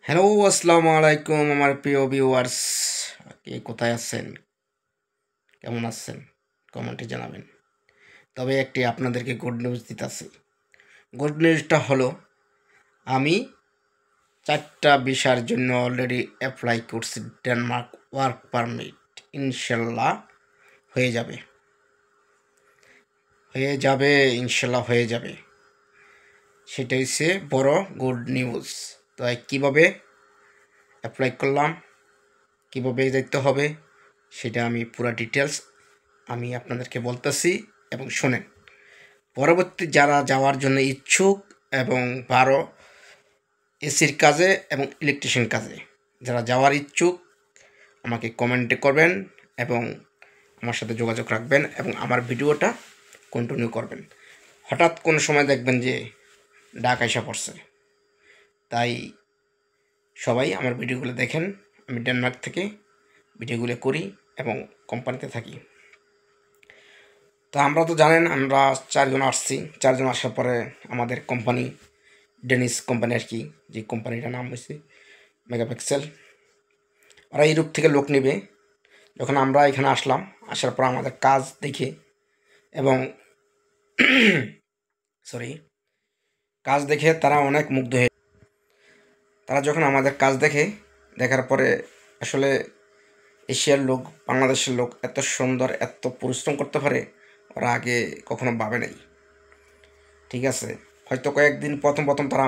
Hello, আসসালামু আলাইকুম আমার প্রিয় ভিউয়ার্স। কে কোথায় আছেন, কেমন আছেন কমেন্টে জানাবেন। তবে একটি আপনাদেরকে গুড নিউজ দিতেছি। গুড নিউজটা হলো আমি 4টা ভিসার জন্য অলরেডি অ্যাপ্লাই করছি। ডেনমার্ক ওয়ার্ক পারমিট ইনশাল্লাহ হয়ে যাবে, ইনশাল্লাহ হয়ে যাবে। সেটা হচ্ছে বড় গুড নিউজ। তো কীভাবে অ্যাপ্লাই করলাম, কীভাবে যেতে হবে, সেটা আমি পুরো ডিটেলস আমি আপনাদেরকে বলতেছি এবং শোনেন। পরবর্তী যারা যাওয়ার জন্য ইচ্ছুক এবং বারো এসির কাজে এবং ইলেকট্রিশিয়ান কাজে যারা যাওয়ার ইচ্ছুক আমাকে কমেন্টে করবেন এবং আমার সাথে যোগাযোগ রাখবেন এবং আমার ভিডিওটা কন্টিনিউ করবেন। হঠাৎ কোনো সময় দেখবেন যে ডাক আইসা পড়ছে, তাই সবাই আমার ভিডিওগুলো দেখেন। আমি ডেনমার্ক থেকে ভিডিওগুলো করি এবং কোম্পানিতে থাকি। তো আমরা তো জানেন আমরা 4জন আসছি। 4জন আসার পরে আমাদের কোম্পানি ডেনিস কোম্পানি আর কি, যে কোম্পানিটার নাম হয়েছে মেগাপিক্সেল, ওরা ইউরোপ থেকে লোক নেবে। যখন আমরা এখানে আসলাম, আসার পর আমাদের কাজ দেখে এবং কাজ দেখে তারা অনেক মুগ্ধ হয়ে, তারা যখন আমাদের কাজ দেখার পরে আসলে এশিয়ার লোক, বাংলাদেশের লোক এত সুন্দর, এত পরিশ্রম করতে পারে ওরা আগে কখনো ভাবে নাই। ঠিক আছে, হয়তো কয়েকদিন প্রথম তারা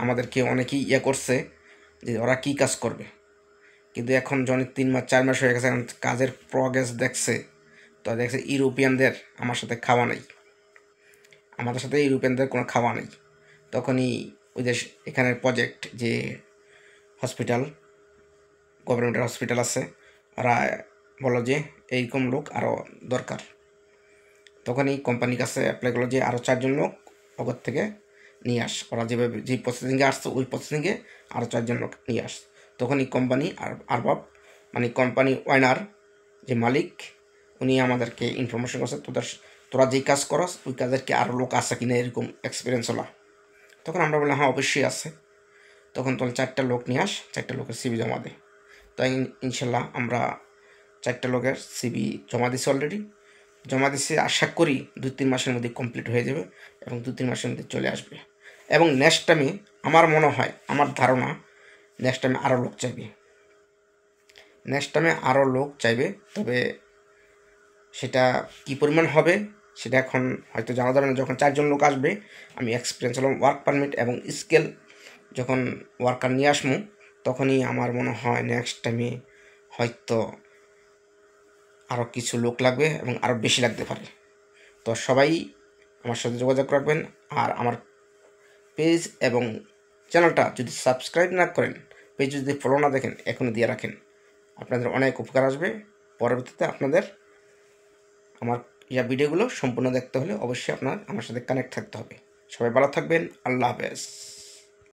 আমাদেরকে অনেকেই করছে যে ওরা কী কাজ করবে, কিন্তু এখন যখন 3 মাস 4 মাস হয়ে গেছে, এখন কাজের প্রগ্রেস দেখছে, তো দেখছে ইউরোপিয়ানদের আমার সাথে খাওয়া নেই, আমাদের সাথে ইউরোপিয়ানদের কোনো খাওয়া নেই। তখনই ওই যে এখানের প্রজেক্ট যে হসপিটাল, গভর্নমেন্টের হসপিটাল আছে, ওরা বললো যে এইরকম লোক আরও দরকার। তখনই কোম্পানির কাছে অ্যাপ্লাই করলো যে আরও 4জন লোক অগর থেকে নিয়ে আস। ওরা যেভাবে যে প্রসেসিংয়ে আসছে ওই প্রসেসিংয়ে আরও 4জন লোক নিয়ে আস। তখনই কোম্পানি আরবাব মানে কোম্পানি ওয়াইনার যে মালিক, উনি আমাদেরকে ইনফরমেশন করছে তোরা যেই কাজ করস ওই কাজের কি আরও লোক আছে কিনা এরকম এক্সপিরিয়েন্স হলো। তখন আমরা বললাম হ্যাঁ অবশ্যই আছে। তখন 4টা লোক নিয়ে আস, 4টা লোকের সিবি জমা দেয়। তাই ইনশাল্লাহ আমরা 4টা লোকের সিবি জমা দিছি অলরেডি, জমা দিচ্ছি। আশা করি 2-3 মাসের মধ্যে কমপ্লিট হয়ে যাবে এবং 2-3 মাসের মধ্যে চলে আসবে। এবং নেক্সট টাইমে আমার মনে হয়, আমার ধারণা নেক্সট টাইমে আরও লোক চাইবে। তবে সেটা কী পরিমাণ হবে সেটা এখন হয়তো জানা যাবে না। যখন 4জন লোক আসবে, আমি এক্সপিরিয়েন্স হলাম ওয়ার্ক পারমিট এবং স্কেল যখন ওয়ার্কার নিয়ে আসবো, তখনই আমার মনে হয় নেক্সট টাইমে হয়তো আরও কিছু লোক লাগবে এবং আরও বেশি লাগতে পারে। তো সবাই আমার সাথে যোগাযোগ রাখবেন। আর আমার পেজ এবং চ্যানেলটা যদি সাবস্ক্রাইব না করেন, পেজ যদি ফলো না দেখেন, এখনই দিয়ে রাখেন। আপনাদের অনেক উপকার আসবে। পরবর্তীতে আপনাদের আমার ভিডিওগুলো সম্পূর্ণ দেখতে হলে অবশ্যই আমার সাথে কানেক্ট থাকতে হবে। সবাই ভালো থাকবেন। আল্লাহ হাফেজ।